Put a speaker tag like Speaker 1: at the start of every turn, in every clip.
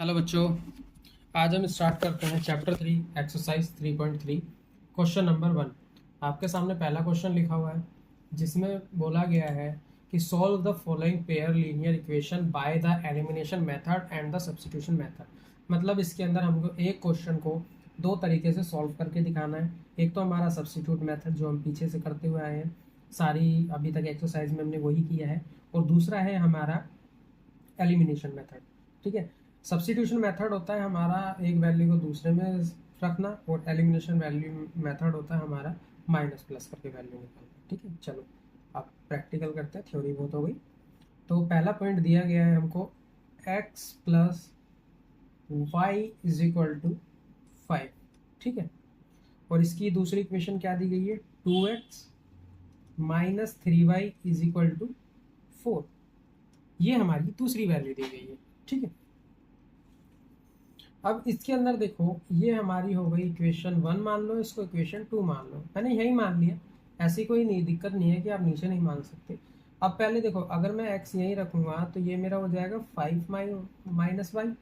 Speaker 1: Hello बच्चों, आज हम स्टार्ट करते हैं चैप्टर 3 एक्सरसाइज 3.3 क्वेश्चन नंबर 1। आपके सामने पहला क्वेश्चन लिखा हुआ है जिसमें बोला गया है कि solve the following pair linear equation by the elimination method and the substitution method. मतलब इसके अंदर हमको एक क्वेश्चन को दो तरीके से सॉल्व करके दिखाना है। एक तो हमारा सब्स्टिट्यूट मेथड जो हम पीछे से करते हुए आए हैं, सारी अभी तक एक्सरसाइज में हमने वही किया है, और दूसरा है हमारा एलिमिनेशन मेथड। ठीक है, सब्स्टिट्यूशन मेथड होता है हमारा एक वैल्यू को दूसरे में रखना, और एलिमिनेशन वैल्यू मेथड होता है हमारा माइनस प्लस करके वैल्यू निकालना। ठीक है, चलो अब प्रैक्टिकल करते हैं, थ्योरी बहुत हो गई। तो पहला पॉइंट दिया गया है हमको x plus y is equal to 5। ठीक है, और इसकी दूसरी इक्वेशन क्या दी गई है, 2x minus 3y is equal to 4। ये हमारी दूसरी वैल्यू दी गई है। ठीक है, अब इसके अंदर देखो, ये हमारी हो गई इक्वेशन 1 मान लो, इसको इक्वेशन 2 मान लो। मैंने यही मान लिया, ऐसी कोई नहीं दिक्कत नहीं है कि आप नीचे नहीं मान सकते। अब पहले देखो, अगर मैं x यहीं रखूंगा तो ये मेरा हो जाएगा 5 माइनस वाई।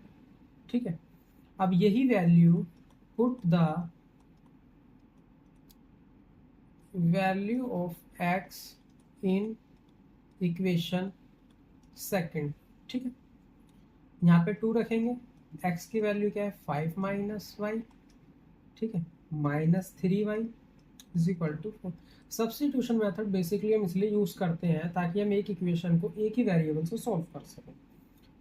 Speaker 1: ठीक है, अब यही value put the value of x in equation second. ठीक है, यहाँ पे 2 रखेंगे, x की वैल्यू क्या है 5 माइनस वाई। ठीक है, minus 3y is equal to 4। Substitution method basically हम इसलिए यूज करते हैं ताकि हम एक इक्वेशन को एक ही वेरिएबल से सॉल्व कर सकें,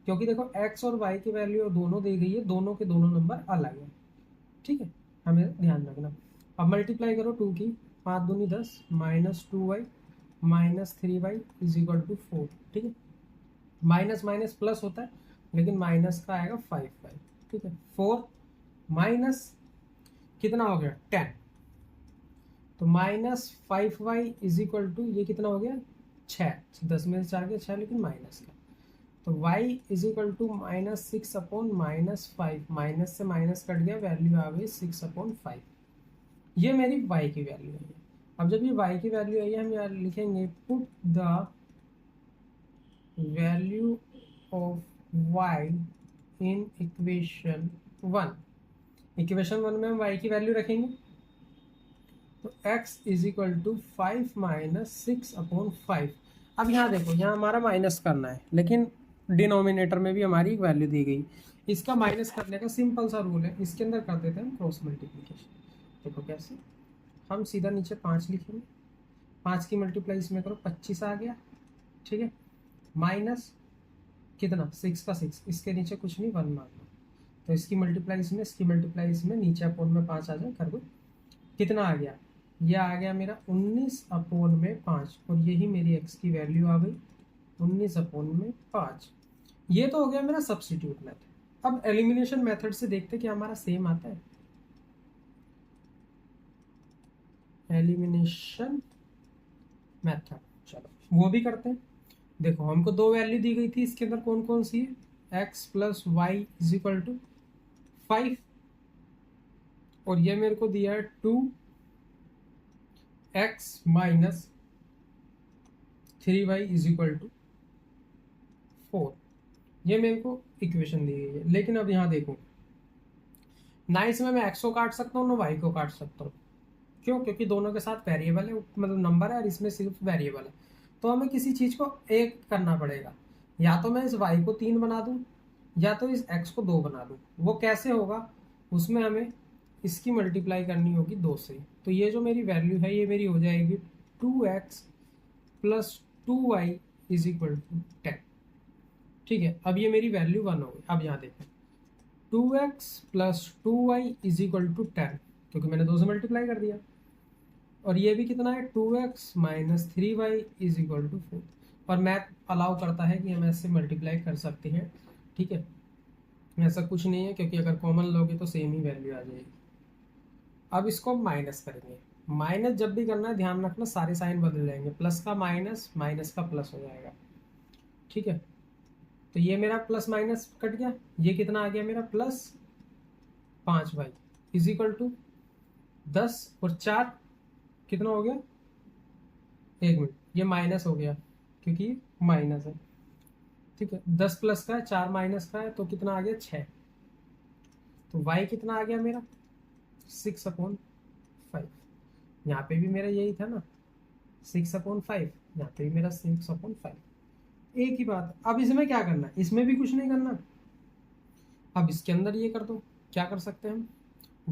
Speaker 1: क्योंकि देखो x और y की वैल्यू दोनों दी गई है, दोनों के दोनों नंबर अलग है। ठीक है, हमें ध्यान रखना। अब मल्टीप्लाई करो 2 की, 5 दूनी 10 minus 2y minus 3y is equal to 4। ठीक है, माइनस माइनस प्लस होता है, लेकिन माइनस का आएगा 5y। ठीक है, 4 माइनस कितना हो गया 10, तो minus 5y is equal to ये कितना हो गया 6। 10 में से 4 गया 6, लेकिन माइनस का, तो y is equal to minus 6 upon minus 5। Minus से माइनस कट गया, वैल्यू आ गई 6 अपॉन 5। ये मेरी y की वैल्यू है। अब जब ये y की वैल्यू आई है, हम यहाँ लिखेंगे put the value of y in equation 1। Equation 1 में हम y की वैल्यू रखेंगे, तो x is equal to 5 minus 6 upon 5। अब यहाँ देखो, यहाँ हमारा माइनस करना है, लेकिन डिनोमिनेटर में भी हमारी एक वैल्यू दी गई। इसका माइनस करने का सिंपल सा रूल है, इसके अंदर कर देते हैं हम क्रॉस मल्टीप्लिकेशन। देखो कैसे, हम सीधा नीचे 5 लिखेंगे, 5 की मल्टीप्लाई इसमें करो 25 आ गया। ठीक है, माइनस कितना 6 का 6, इसके नीचे कुछ नहीं 1 मान लो, तो इसकी मल्टीप्लाई इसमें, इसकी मल्टीप्लाई इसमें, नीचे अपोन में 5 आ जाए, कर दो। कितना आ गया, यह आ गया मेरा 19 अपोन में 5, और यही मेरी x की वैल्यू आ गई 19 अपोन में 5। ये तो हो गया मेरा सब्स्टिट्यूट मेथड। अब एलिमिनेशन मेथड से देखते कि हमारा सेम आता है। एलिमिनेशन मेथड, चलो वो भी करते हैं। देखो, हमको दो वैल्यू दी गई थी, इसके अंदर कौन कौन सी है, x plus y is equal to 5, और ये मेरे को दिया है 2x minus 3y is equal to 4। ये मेरे को इक्वेशन दी गई है। लेकिन अब यहाँ देखो, ना इसमें मैं x को काट सकता हूँ, ना y को काट सकता हूँ। क्यों, क्योंकि दोनों के साथ वेरिएबल है, मतलब नंबर है, और इसमें सिर्फ वेरिएबल है। तो हमें किसी चीज को एक करना पड़ेगा, या तो मैं इस y को 3 बना दूं, या तो इस x को 2 बना दूं। वो कैसे होगा, उसमें हमें इसकी मल्टीप्लाई करनी होगी 2 से। तो ये जो मेरी वैल्यू है, ये मेरी हो जाएगी 2x plus 2y is equal to 10। ठीक है, अब ये मेरी वैल्यू 1 हो गई। अब यहाँ देखो, 2x plus 2y is equal to 10, क्योंकि मैंने 2 से मल्टीप्लाई कर दिया। और ये भी कितना है, 2x minus 3y is equal to 4। और मैथ अलाउ करता है कि हम ऐसे मल्टीप्लाई कर सकते हैं। ठीक है, ऐसा कुछ नहीं है, क्योंकि अगर कॉमन लोगे तो सेम ही वैल्यू आ जाएगी। अब इसको माइनस करेंगे। माइनस जब भी करना है, ध्यान रखना सारे साइन बदल जाएंगे, प्लस का माइनस, माइनस का प्लस हो जाएगा। ठीक है, तो ये मेरा प्लस माइनस कट गया, ये कितना आ गया मेरा plus 5y is equal to 10 और 4 कितना हो गया, 1 मिनट, ये माइनस हो गया क्योंकि माइनस है। ठीक है, 10 प्लस का है, 4 माइनस का है, तो कितना आ गया 6। तो y कितना आ गया मेरा 6/5। यहाँ पे भी मेरा यही था ना 6/5, यहाँ पे भी मेरा 6/5। एक ही बात। अब इसमें क्या करना है, इसमें भी कुछ नहीं करना। अब इसके अंदर ये कर दो। क्या कर सकते हैं हम,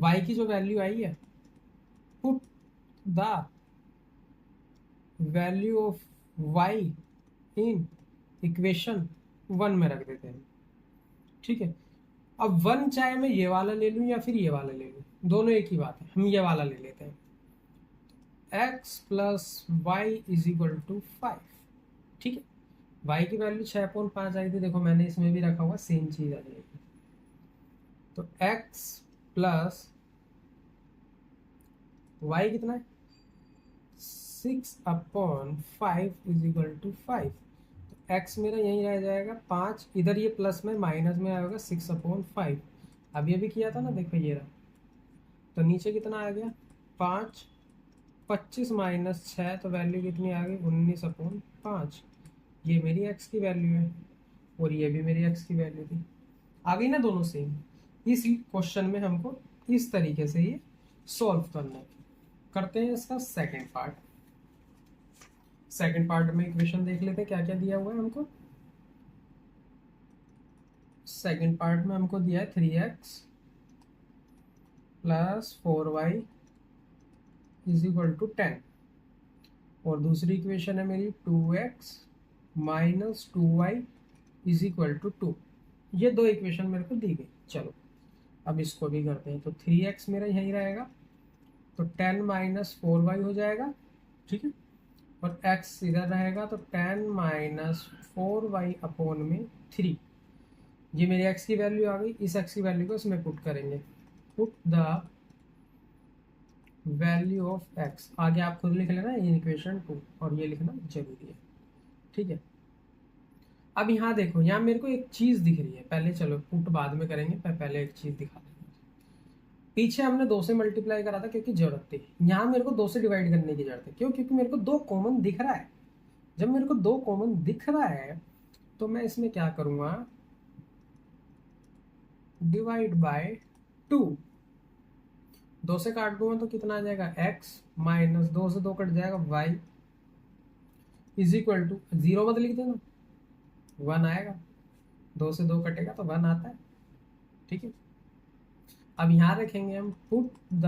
Speaker 1: y की जो वैल्यू आई है, put the value of y in equation 1 में रख देते हैं। ठीक है। अब 1 चाहे मैं ये वाला ले लूं या फिर ये वाला ले लूं, दोनों एक ही बात है, हम ये वाला ले लेते हैं। x plus y is equal to 5। ठीक है। y की वैल्यू 6/5 आई थी, देखो मैंने इसमें भी रखा हुआ, सेम चीज आ जाएगी। तो x प्लस y कितना है 6/5 इज इक्वल टू 5। तो x मेरा यहीं रह जाएगा 5, इधर ये प्लस में माइनस में आएगा 6/5। अब ये भी किया था ना, देखो ये रहा। तो नीचे कितना आ गया 5, 25 माइनस 6, तो वैल्यू कितनी आ गई 19/5। ये मेरी x की वैल्यू है और ये भी मेरी x की वैल्यू थी। आ गई ना दोनों सेम। इस क्वेश्चन में हमको इस तरीके से ये सॉल्व करना है। करते हैं इसका सेकंड पार्ट। सेकंड पार्ट में इक्वेशन देख लेते हैं क्या क्या दिया हुआ है हमको। सेकंड पार्ट में हमको दिया है 3x plus 4y is equal to 10, और दूसरी इक्वेशन है मेरी 2x minus 2y is equal to 2। ये दो इक्वेशन मेरे को दी गई। चलो अब इसको भी करते हैं। तो 3x मेरा यहीं रहेगा, तो 10 माइनस 4y हो जाएगा। ठीक है। और x इधर रहेगा, तो 10 माइनस 4y अपॉन में 3। ये मेरी x की वैल्यू आ गई। इस x की वैल्यू को इसमें पुट करेंगे। Put the value of x, आगे आप खुद लिख लेना इन इक्वेशन 2, और ये लिखना जरूरी है। ठीक है। अब यहाँ देखो, यहाँ मेरे को एक चीज दिख रही है। पहले चलो पुट बाद में करेंगे, पहले एक चीज दिखा देंगे। पीछे हमने 2 से मल्टीप्लाई करा था क्योंकि जरूरत थी। यहाँ मेरे को 2 से डिवाइड करने की जरूरत है। क्यों? क्योंकि मेरे को 2 कॉमन दिख रहा है। जब मेरे को 2 कॉमन दिख रहा है तो मैं इसमें क्या करूंगा, डिवाइड बाय 2। 2 से काट दूंगा तो कितना आ जाएगा x, माइनस 2 से 2 कट जाएगा y इज इक्वल टू 0 मत लिख देना, 1 आएगा। 2 से 2 कटेगा तो 1 आता है। ठीक है। अब यहां रखेंगे हम put the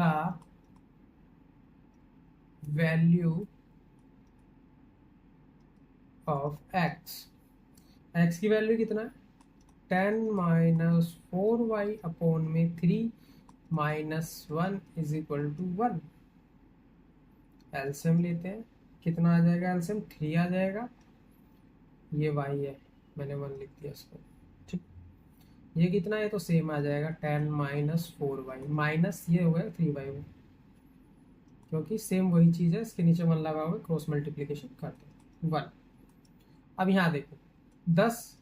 Speaker 1: value of x की वैल्यू कितना है 10 माइनस 4y अपॉन में 3 minus 1 is equal to 1। LCM लेते हैं, कितना आ जाएगा एलसीएम 3 आ जाएगा। ये y है, मैंने 1 लिख दिया इसको। ठीक। ये कितना है तो सेम आ जाएगा 10 माइनस 4y, माइनस ये हो गया 3y, क्योंकि सेम वही चीज है। इसके नीचे 1 लगा हुआ, क्रॉस मल्टीप्लीकेशन करते हैं 1। अब यहाँ देखो 10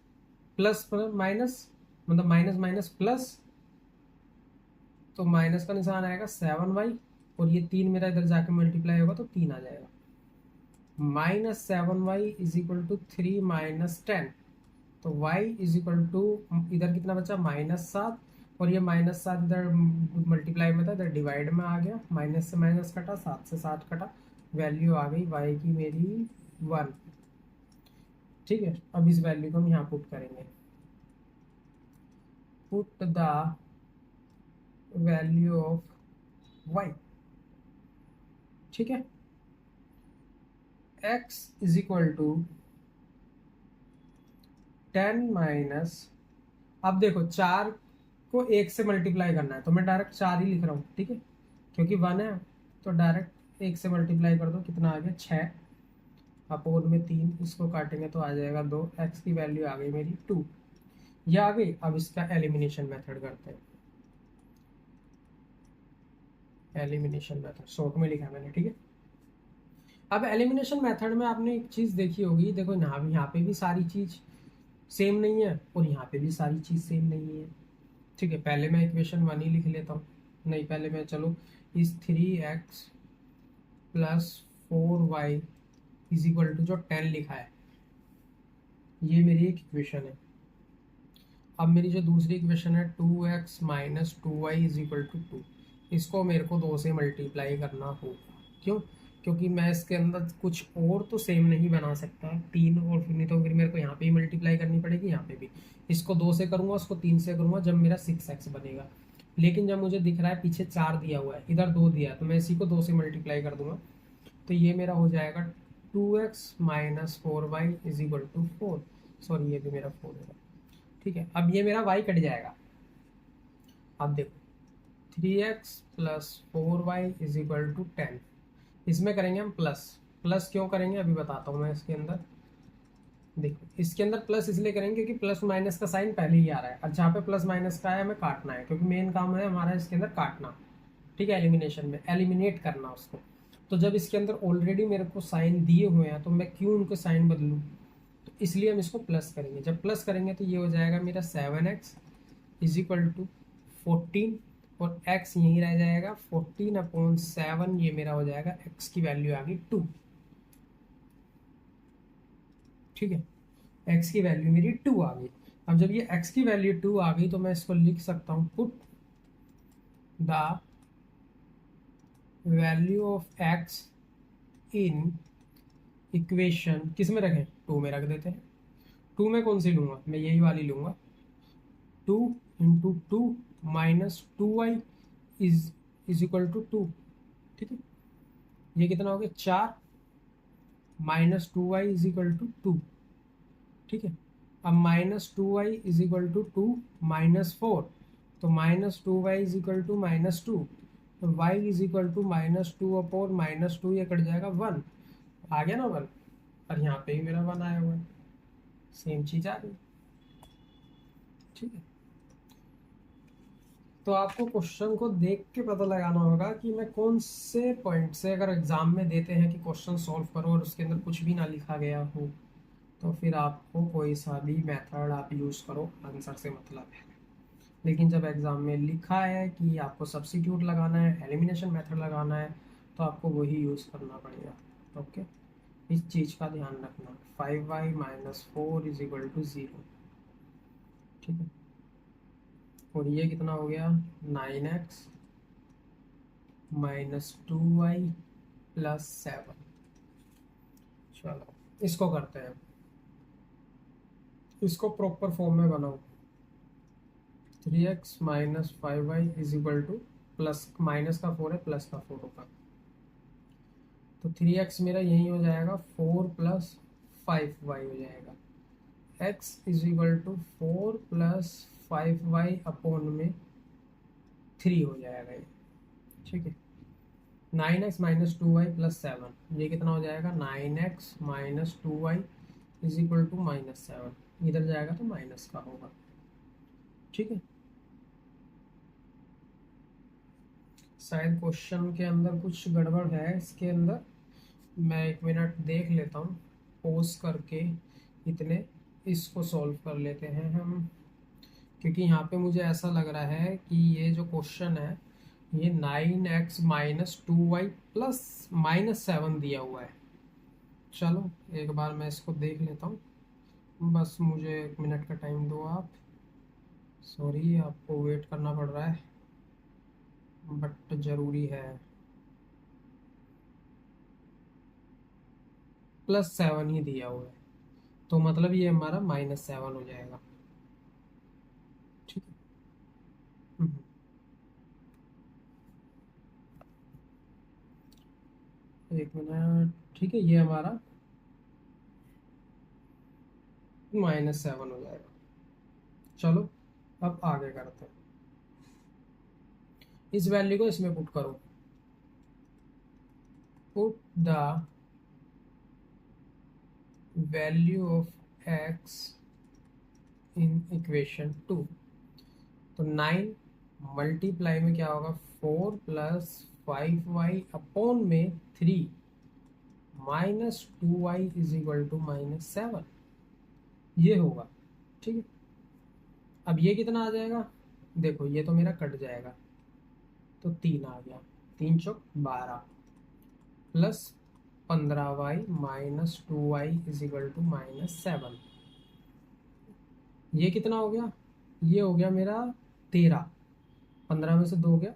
Speaker 1: प्लस माइनस, मतलब माइनस माइनस प्लस, तो माइनस का निशान आएगा 7y, और ये 3 मेरा इधर जाके मल्टीप्लाई होगा तो 3 आ जाएगा। Minus 7y is equal to 3 minus 10, तो y इज इक्वल टू, इधर कितना बचा -7, और ये -7 इधर मल्टीप्लाई में था, इधर डिवाइड में आ गया। माइनस से माइनस कटा, 7 से 7 कटा, वैल्यू आ गई y की मेरी 1। ठीक है। अब इस वैल्यू को हम यहाँ पुट करेंगे। Put the value of y। ठीक है। x is equal to 10 minus, अब देखो 4 को 1 से मल्टीप्लाई करना है तो मैं डायरेक्ट 4 ही लिख रहा हूँ। ठीक है। क्योंकि 1 है तो डायरेक्ट 1 से मल्टीप्लाई कर दो, कितना आ गया 6 अपोन में 3, इसको काटेंगे तो आ जाएगा 2। x की वैल्यू आ गई मेरी 2, ये आ गई। अब इसका एलिमिनेशन मेथड करते हैं। एलिमिनेशन मेथड शॉर्ट में लिखा मैंने। ठीक है। अब एलिमिनेशन मेथड में आपने एक चीज देखी होगी, देखो यहाँ पे भी सारी चीज सेम नहीं है और यहाँ पे भी सारी चीज सेम नहीं है। ठीक है। पहले मैं इक्वेशन 1 ही लिख लेता हूँ। नहीं, पहले मैं चलो इस 3x plus 4y is equal to जो 10 लिखा है, ये मेरी एक इक्वेशन है। अब मेरी जो दूसरी इक्वेशन है 2x minus 2y is equal to 2, इसको मेरे को 2 से मल्टीप्लाई करना होगा। क्यों? क्योंकि मैं इसके अंदर कुछ और तो सेम नहीं बना सकता, 3 और फिर नहीं तो फिर मेरे को यहाँ पे ही मल्टीप्लाई करनी पड़ेगी, यहाँ पे भी। इसको 2 से करूँगा, उसको 3 से करूँगा, जब मेरा 6x बनेगा। लेकिन जब मुझे दिख रहा है पीछे 4 दिया हुआ है, इधर 2 दिया है, तो मैं इसी को 2 से मल्टीप्लाई कर दूंगा। तो ये मेरा हो जाएगा 2x minus 4y is equal to 4। Sorry, ये भी मेरा 4 होगा। ठीक है, अब ये मेरा y कट जाएगा। अब देखो 3x plus 4y is equal to 10। इसमें करेंगे हम प्लस। प्लस क्यों करेंगे अभी बताता हूँ मैं। इसके अंदर देखो, इसके अंदर प्लस इसलिए करेंगे क्योंकि प्लस माइनस का साइन पहले ही आ रहा है, और जहाँ पे प्लस माइनस का है हमें काटना है, क्योंकि मेन काम है हमारा इसके अंदर काटना। ठीक है, एलिमिनेशन में एलिमिनेट करना उसको। तो जब इसके अंदर ऑलरेडी मेरे को साइन दिए हुए हैं तो मैं क्यों उनको साइन बदलूँ, तो इसलिए हम इसको प्लस करेंगे। जब प्लस करेंगे तो ये हो जाएगा मेरा 7x इज इक्वल टू 14, और x यहीं रह जाएगा 14/7। ये मेरा हो जाएगा x की वैल्यू आ गई 2। ठीक है, x की वैल्यू मेरी 2 आ गई। अब जब ये x की वैल्यू 2 आ गई तो मैं इसको लिख सकता हूँ put the value of x in equation, किस में रखें, 2 में रख देते हैं। 2 में कौन सी लूंगा, मैं यही वाली लूंगा। 2 into 2 minus 2y is equal to 2। ठीक है, ये कितना हो गया 4 minus 2y is equal to 2। ठीक है, अब minus 2y is equal to 2 minus 4, तो minus 2y is equal to minus 2, तो y is equal to minus 2 upon minus 2, ये कट जाएगा 1। आ गया ना 1, और यहाँ पे ही मेरा 1 आया हुआ है, सेम चीज आ गई। ठीक है, तो आपको क्वेश्चन को देख के पता लगाना होगा कि मैं कौन से पॉइंट से, अगर एग्जाम में देते हैं कि क्वेश्चन सॉल्व करो और उसके अंदर कुछ भी ना लिखा गया हो, तो फिर आपको कोई सा भी मेथड आप यूज़ करो, आंसर से मतलब है। लेकिन जब एग्ज़ाम में लिखा है कि आपको सब्स्टिट्यूट लगाना है, एलिमिनेशन मेथड लगाना है, तो आपको वही यूज़ करना पड़ेगा। ओके, इस चीज़ का ध्यान रखना। 5y minus 4 is equal to 0। ठीक है, और ये कितना हो गया 9x माइनस 2y प्लस 7। चलो इसको करते हैं, इसको प्रॉपर फॉर्म में बनाओ। 3x minus 5y is equal to, plus minus का 4 है, प्लस का 4 होगा, तो 3x मेरा यही हो जाएगा 4 प्लस 5y हो जाएगा। x is equal to 4 plus 5y upon में 3 हो जाएगा ये। ठीक है, 9x माइनस 2y प्लस 7, ये कितना हो जाएगा 9x minus 2y is equal to minus 7। इधर जाएगा तो माइनस का होगा। ठीक है, शायद क्वेश्चन के अंदर कुछ गड़बड़ है इसके अंदर, मैं 1 मिनट देख लेता हूँ पॉज करके। इतने इसको सॉल्व कर लेते हैं हम, क्योंकि यहाँ पे मुझे ऐसा लग रहा है कि ये जो क्वेश्चन है ये 9x minus 2y plus minus 7 दिया हुआ है। चलो एक बार मैं इसको देख लेता हूँ, बस मुझे 1 मिनट का टाइम दो आप। सॉरी, आपको वेट करना पड़ रहा है, बट ज़रूरी है। +7 ही दिया हुआ है, तो मतलब ये हमारा -7 हो जाएगा। ठीक है, एक मिनट। ठीक है, ये हमारा -7 हो जाएगा। चलो अब आगे करते हैं, इस वैल्यू को इसमें पुट करो। Put the value of x in equation 2। तो 9 मल्टीप्लाई में क्या होगा 4 प्लस 5y अपॉन में 3 minus 2y is equal to -7, ये होगा। ठीक है, अब ये कितना आ जाएगा, देखो ये तो मेरा कट जाएगा, तो 3 आ गया, 3 चौक 12 plus 15y minus 2y is equal to -7। ये कितना हो गया ये हो गया मेरा 13, 15 में से 2 गया,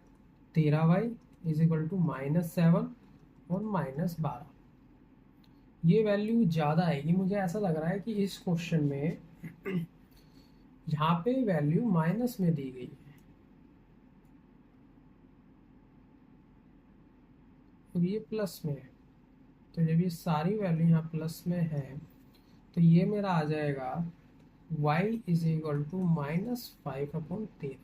Speaker 1: 13y इज इक्वल टू -7 और -12। ये वैल्यू ज़्यादा आएगी, मुझे ऐसा लग रहा है कि इस क्वेश्चन में यहाँ पे वैल्यू माइनस में दी गई है और ये प्लस में है। तो जब ये सारी वैल्यू यहाँ प्लस में है तो ये मेरा आ जाएगा y इज इक्वल टू -5/13।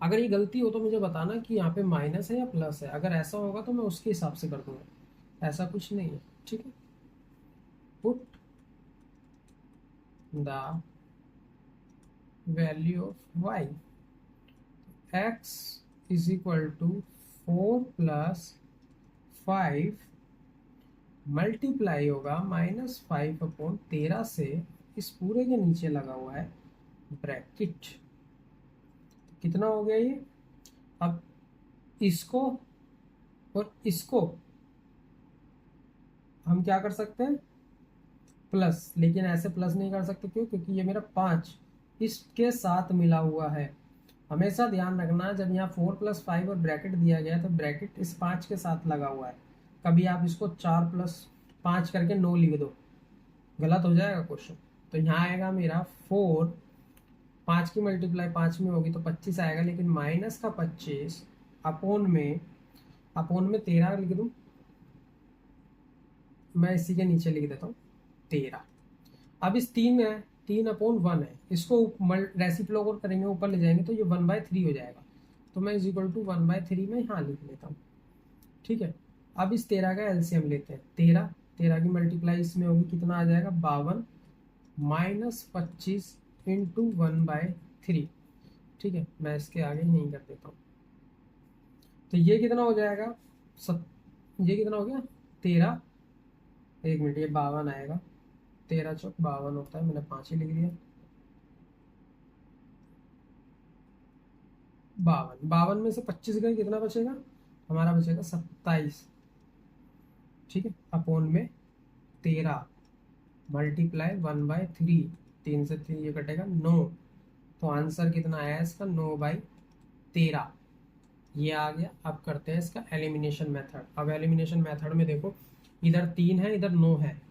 Speaker 1: अगर ये गलती हो तो मुझे बताना कि यहाँ पे माइनस है या प्लस है, अगर ऐसा होगा तो मैं उसके हिसाब से कर दूंगा, ऐसा कुछ नहीं है। ठीक है, put the value of y, x is equal to 4 + 5 multiply होगा -5/13 से, इस पूरे के नीचे लगा हुआ है ब्रैकेट। कितना हो गया ये? अब इसको और इसको हम क्या कर सकते हैं, प्लस, लेकिन ऐसे प्लस नहीं कर सकते। क्यों? क्योंकि ये मेरा 5 इसके साथ मिला हुआ है। हमेशा ध्यान रखना, जब यहाँ 4 + 5 और ब्रैकेट दिया गया है तो ब्रैकेट इस 5 के साथ लगा हुआ है। कभी आप इसको 4 + 5 करके 9 लिख दो, गलत हो जाएगा क्वेश्चन। तो यहाँ आएगा मेरा 4, 5 की मल्टीप्लाई 5 में होगी तो 25 आएगा, लेकिन -25 अपोन में 13 लिख दूँ, मैं इसी के नीचे लिख देता हूँ 13। अब इस 3 में है, 3/1 है, इसको रेसिप्रोकल करेंगे, ऊपर ले जाएंगे तो ये 1/3 हो जाएगा। तो मैं इज इक्वल टू 1/3 में यहाँ लिख लेता हूँ। ठीक है, अब इस 13 का एलसीएम लेते हैं। 13 की मल्टीप्लाई इसमें होगी, कितना आ जाएगा 52 -25 × 1/3। ठीक है, मैं इसके आगे यहीं कर देता हूँ। तो ये कितना हो जाएगा, ये कितना हो गया 13, 1 मिनट, ये 52 आएगा, 13 × 4 = 52 होता है, मैंने 5 ही लिख दिया। 52 में से 25 गए, कितना बचेगा हमारा, बचेगा 27। ठीक है, अपोन में 13 मल्टीप्लाई 1/3, 3 से 3 ये कटेगा 9। तो आंसर कितना आया इसका, 9/13 ये आ गया। अब करते हैं इसका एलिमिनेशन मेथड। अब एलिमिनेशन मेथड में देखो, इधर 3 है, इधर 9 है।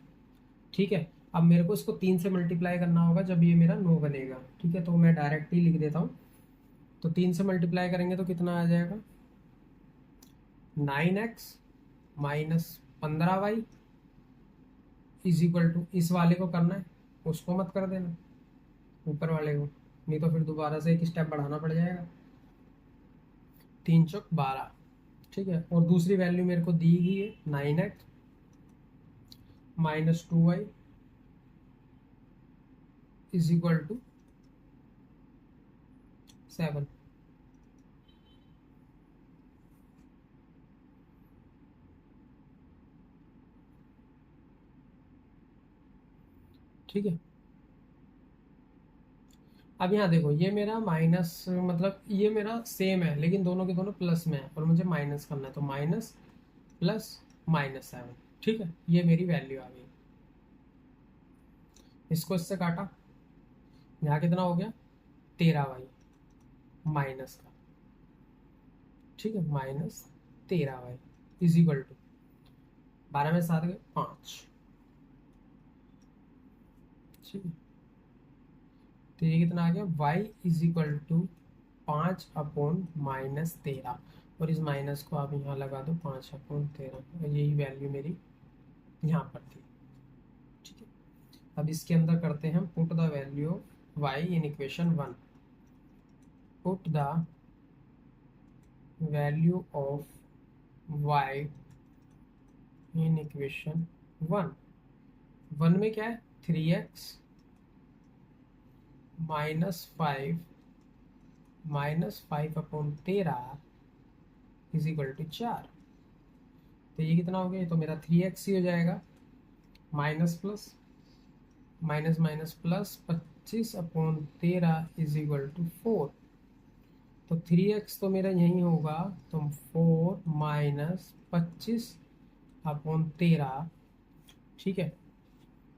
Speaker 1: ठीक है, अब मेरे को इसको 3 से मल्टीप्लाई करना होगा जब ये मेरा 9 बनेगा। ठीक है, तो मैं डायरेक्ट ही लिख देता हूँ। तो 3 से मल्टीप्लाई करेंगे तो कितना आ जाएगा, 9x - 15y is equal to, इस वाले को करना है, उसको मत कर देना, ऊपर वाले को, नहीं तो फिर दोबारा से एक स्टेप बढ़ाना पड़ जाएगा। 3 × 4 = 12। ठीक है, और दूसरी वैल्यू मेरे को दी ही है 9x - 2y is equal to 7। ठीक है, अब यहाँ देखो, ये मेरा माइनस, मतलब ये मेरा सेम है लेकिन दोनों के दोनों प्लस में है और मुझे माइनस करना है, तो माइनस प्लस -7। ठीक है, ये मेरी वैल्यू आ गई। इसको इससे काटा, यहाँ कितना हो गया 13y माइनस का। ठीक है, -13y इज इक्वल टू 12 में 7 गए 5। ठीक है, तो ये कितना आ गया, y इज इक्वल टू 5/-13, और इस माइनस को आप यहाँ लगा दो, 5/13, यही वैल्यू मेरी यहाँ पर थी। ठीक है, अब इसके अंदर करते हैं put the value of y in equation 1। Put the value of y in equation 1। 1 में क्या है, 3x - 5 इज इक्वल टू 4। तो ये कितना हो गया, ये तो मेरा 3x ही हो जाएगा, minus plus minus minus plus 25/13 is equal to 4। तो 3x तो मेरा यही होगा, तो 4 - 25/13। ठीक है,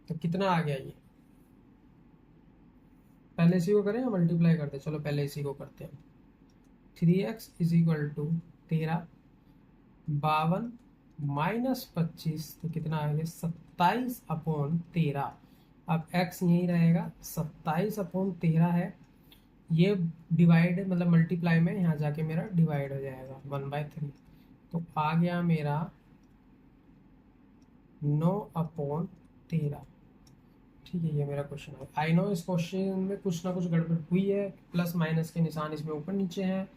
Speaker 1: तो कितना आ गया ये पहले इसी को करें या मल्टीप्लाई करते हैं? चलो पहले इसी को करते हैं। 3x is equal to 13, 52 minus 25 तो कितना आएगा? 27/13। अब x यही रहेगा, 27/13 है। ये डिवाइड मतलब मल्टीप्लाई में यहाँ जाके मेरा डिवाइड हो जाएगा 1/3। तो आ गया मेरा 9/13। ठीक है, ये मेरा क्वेश्चन है। आई नो इस क्वेश्चन में कुछ ना कुछ गड़बड़ हुई है, प्लस माइनस के निशान इसमें ऊपर नीचे हैं,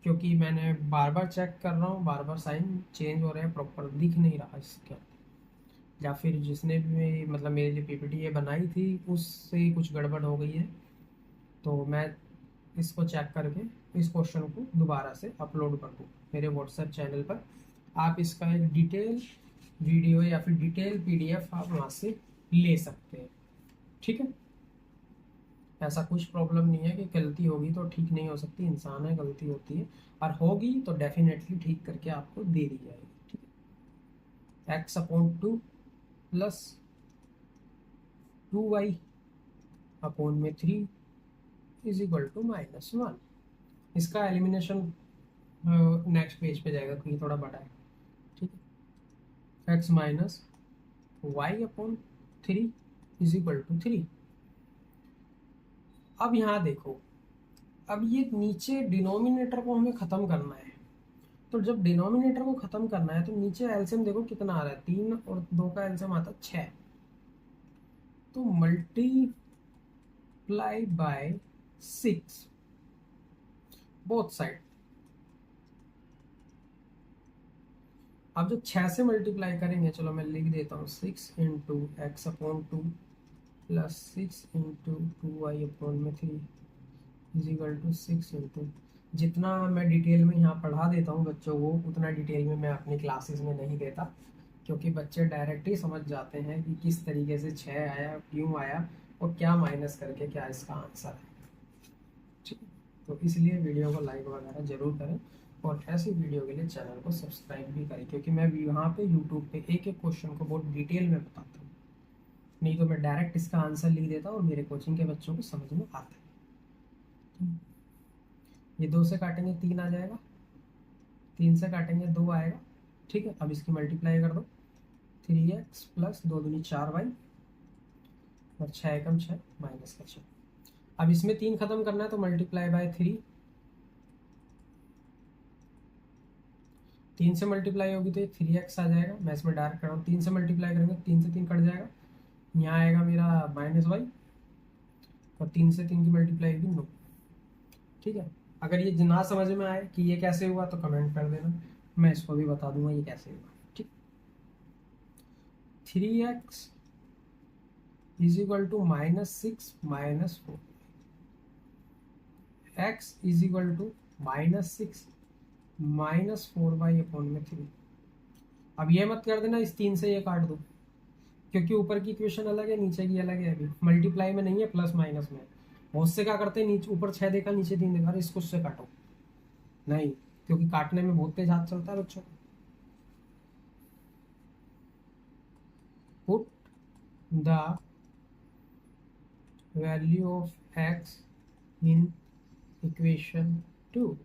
Speaker 1: क्योंकि मैंने बार बार चेक कर रहा हूँ, बार बार साइन चेंज हो रहे हैं, प्रॉपर दिख नहीं रहा इसके, या फिर जिसने भी मतलब मेरी जो पीपीटी ये बनाई थी उससे कुछ गड़बड़ हो गई है। तो मैं इसको चेक करके इस क्वेश्चन को दोबारा से अपलोड कर दूँ मेरे व्हाट्सएप चैनल पर। आप इसका एक डिटेल वीडियो या फिर डिटेल पीडीएफ आप वहाँ से ले सकते हैं। ठीक है, ऐसा कुछ प्रॉब्लम नहीं है कि गलती होगी तो ठीक नहीं हो सकती, इंसान है, गलती होती है, और होगी तो डेफिनेटली ठीक करके आपको दे दी जाएगी। ठीक है, x/2 plus 2y/3 is equal to -1। इसका एलिमिनेशन नेक्स्ट पेज पे जाएगा क्योंकि थोड़ा बड़ा है। ठीक है, x minus y/3 is equal to 3। अब यहाँ देखो, अब ये नीचे डिनोमिनेटर को हमें ख़त्म करना है। तो जब डिनोमिनेटर को ख़त्म करना है तो नीचे एलसीएम देखो कितना आ रहा है, 3 और 2 का एलसीएम आता है 6। तो मल्टीप्लाई बाय 6 बोथ साइड। अब जब 6 से मल्टीप्लाई करेंगे, चलो मैं लिख देता हूँ, 6 into x/2 plus 6 into 2y/3 is equal to 6 into, जितना मैं डिटेल में यहाँ पढ़ा देता हूँ बच्चों को, उतना डिटेल में मैं अपनी क्लासेस में नहीं देता, क्योंकि बच्चे डायरेक्ट ही समझ जाते हैं कि किस तरीके से 6 आया, क्यों आया, और क्या माइनस करके क्या इसका आंसर है। ठीक है, तो इसलिए वीडियो को लाइक वगैरह ज़रूर करें, और ऐसी वीडियो के लिए चैनल को सब्सक्राइब भी करें, क्योंकि मैं यहाँ पे यूट्यूब पे एक एक क्वेश्चन को बहुत डिटेल में बताता हूँ। नहीं तो मैं डायरेक्ट इसका आंसर लिख देता हूँ और मेरे कोचिंग के बच्चों को समझ में आता है। ये 2 से काटेंगे 3 आ जाएगा, 3 से काटेंगे 2 आएगा। ठीक है, अब इसकी मल्टीप्लाई कर दो, 3x प्लस 2 दूनी 4y और 6 एकम 6 माइनस का 6। अब इसमें 3 खत्म करना है तो मल्टीप्लाई बाय 3, 3 से मल्टीप्लाई होगी तो ये 3x आ जाएगा। मैं इसमें डायरेक्ट कर रहा हूँ, 3 से मल्टीप्लाई करेंगे 3 से 3 कट जाएगा, यहाँ आएगा मेरा -y, और 3 से 3 की मल्टीप्लाई होगी 9। ठीक है, अगर ये ना समझ में आए कि ये कैसे हुआ तो कमेंट कर देना, मैं इसको भी बता दूंगा ये कैसे हुआ। ठीक, 3x is equal to -6 -4, x is equal to -6 -4y/3। अब ये मत कर देना इस 3 से ये काट दो, क्योंकि ऊपर की इक्वेशन अलग है, नीचे की अलग है, अभी मल्टीप्लाई में नहीं है, प्लस माइनस में। बहुत से क्या करते हैं, नीचे ऊपर 6 देखा नीचे 3 देखा, अरे इसको उससे काटो, नहीं, क्योंकि काटने में बहुत तेज हाथ चलता है बच्चों को। Put the value of x in equation 2,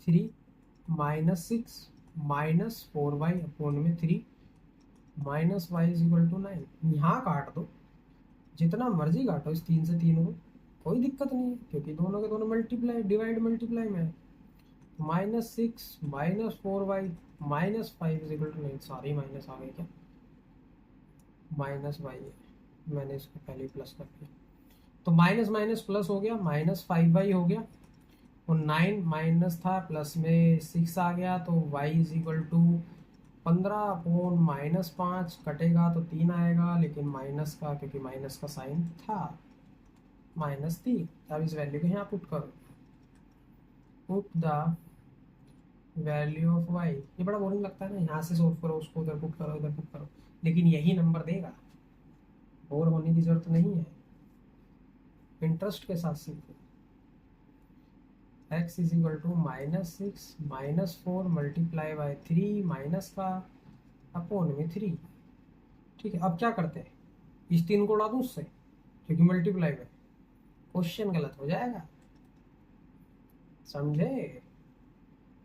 Speaker 1: 3 -6 -4y/3 -y is equal to 9। यहाँ काट दो, जितना मर्जी काटो इस 3 से 3 को, कोई दिक्कत नहीं है, क्योंकि दोनों के दोनों मल्टीप्लाई डिवाइड मल्टीप्लाई में है। -6 -4y -5 is equal to 9, sorry minus आ गया क्या, -y है, मैंने इसको पहले ही प्लस कर दिया, तो माइनस माइनस प्लस हो गया, -5y हो गया, और 9 माइनस था, प्लस में 6 आ गया, तो y इज इक्वल टू 15/-5 कटेगा तो 3 आएगा, लेकिन माइनस का, क्योंकि माइनस का साइन था, -3। अब इस वैल्यू को यहाँ पुट करो, put the value of y। ये बड़ा बोरिंग लगता है ना, यहाँ से सॉल्व करो, उसको उधर पुट करो, इधर पुट करो, लेकिन यही नंबर देगा, बोर होने की जरूरत नहीं है, इंटरेस्ट के साथ सीखो। x is equal to -6 -4 multiply by 3 minus का अपॉन में 3। ठीक है, अब क्या करते हैं, इस 3 को उड़ा दूँ उससे, क्योंकि मल्टीप्लाई में क्वेश्चन गलत हो जाएगा, समझे।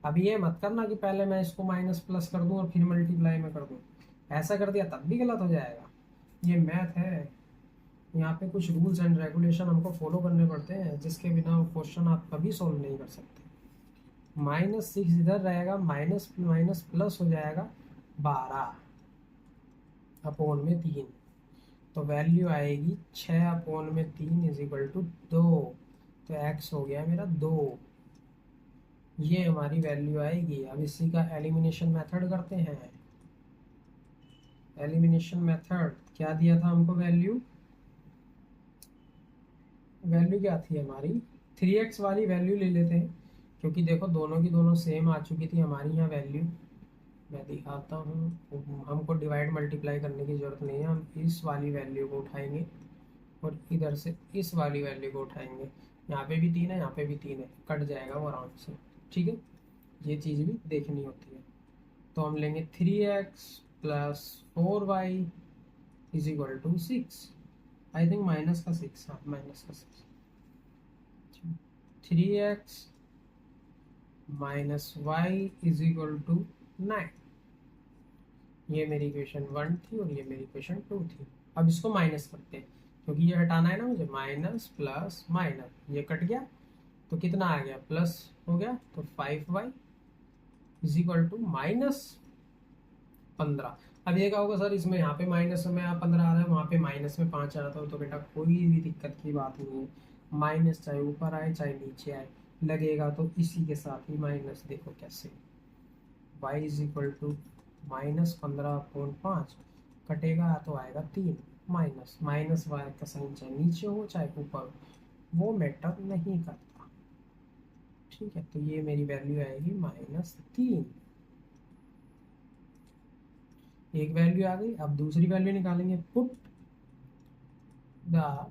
Speaker 1: अब ये मत करना कि पहले मैं इसको माइनस प्लस कर दूं और फिर मल्टीप्लाई में कर दूं, ऐसा कर दिया तब भी गलत हो जाएगा। ये मैथ है, यहाँ पे कुछ रूल्स एंड रेगुलेशन हमको फॉलो करने पड़ते हैं, जिसके बिना वो क्वेश्चन आप कभी सॉल्व नहीं कर सकते। -6 इधर रहेगा, माइनस माइनस प्लस हो जाएगा 12/3, तो वैल्यू आएगी 6/3 इजिकल टू 2, तो x हो गया मेरा 2, ये हमारी वैल्यू आएगी। अब इसी का एलिमिनेशन मेथड करते हैं। एलिमिनेशन मेथड क्या दिया था हमको, वैल्यू क्या थी हमारी, 3x वाली वैल्यू ले लेते हैं, क्योंकि देखो दोनों की दोनों सेम आ चुकी थी हमारी यहाँ वैल्यू। मैं दिखाता हूँ, हमको डिवाइड मल्टीप्लाई करने की ज़रूरत नहीं है, हम इस वाली वैल्यू को उठाएंगे और इधर से इस वाली वैल्यू को उठाएंगे। यहाँ पे भी 3 है, यहाँ पे भी 3 है, कट जाएगा वो आराम से, ठीक है। ये चीज़ भी देखनी होती है। तो हम लेंगे 3x plus 4y is equal to 6, I think minus का 6, हाँ माइनस का 6, 3x minus y is equal to 9। ये मेरी इक्वेशन 1 थी और ये मेरी इक्वेशन 2 थी। अब इसको माइनस करते हैं, क्योंकि ये हटाना है ना मुझे, माइनस प्लस माइनस, ये कट गया तो कितना आ गया, प्लस हो गया, तो 5y इज इक्वल टू -15। अब ये क्या होगा सर, इसमें यहाँ पे माइनस में 15 आ रहा है, वहाँ पे माइनस में 5 आ रहा था, तो बेटा कोई भी दिक्कत की बात नहीं है, माइनस चाहे ऊपर आए चाहे नीचे आए, लगेगा तो इसी के साथ ही माइनस। देखो कैसे, y इज इक्वल टू -15/5 कटेगा तो आएगा 3, माइनस माइनस वाई का साइन चाहे नीचे हो चाहे ऊपर, वो मैटर नहीं करता, ठीक है। तो ये मेरी वैल्यू आएगी -3, एक वैल्यू आ गई। अब दूसरी वैल्यू निकालेंगे, put the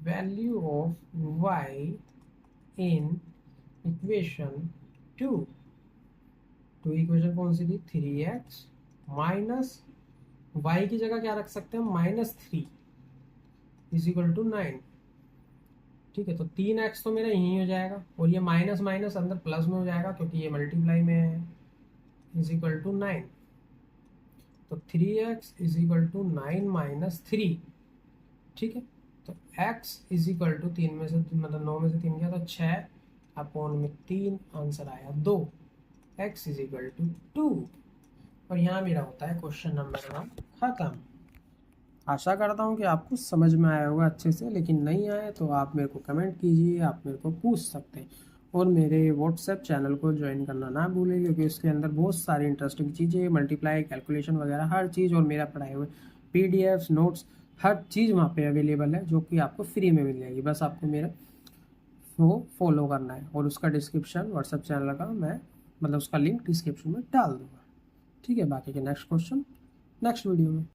Speaker 1: value of y in equation 2। Two equation कौन सी थी, 3x माइनस y की जगह क्या रख सकते हैं, -3 इज इक्वल टू 9, ठीक है। तो 3x तो मेरा यही हो जाएगा, और ये माइनस माइनस अंदर प्लस में हो जाएगा, क्योंकि ये मल्टीप्लाई में है, इज इक्वल टू 9। तो 3x is equal to 9 minus 3, ठीक है। तो x इज इक्वल टू 3 में से, मतलब 9 में से 3 गया तो 6/3, आंसर आया 2, x इज इक्वल टू 2। और यहाँ मेरा होता है क्वेश्चन नंबर 1 खत्म। आशा करता हूँ कि आपको समझ में आया होगा अच्छे से, लेकिन नहीं आए तो आप मेरे को कमेंट कीजिए, आप मेरे को पूछ सकते हैं। और मेरे व्हाट्सएप चैनल को ज्वाइन करना ना भूलें, क्योंकि उसके अंदर बहुत सारी इंटरेस्टिंग चीज़ें, मल्टीप्लाई, कैलकुलेशन वगैरह हर चीज़, और मेरा पढ़ाए हुए PDFs, नोट्स, हर चीज़ वहाँ पे अवेलेबल है, जो कि आपको फ्री में मिल जाएगी। बस आपको मेरा वो फॉलो करना है, और उसका डिस्क्रिप्शन व्हाट्सएप चैनल का मैं, मतलब उसका लिंक डिस्क्रिप्शन में डाल दूँगा, ठीक है। बाकी के नेक्स्ट क्वेश्चन नेक्स्ट वीडियो में।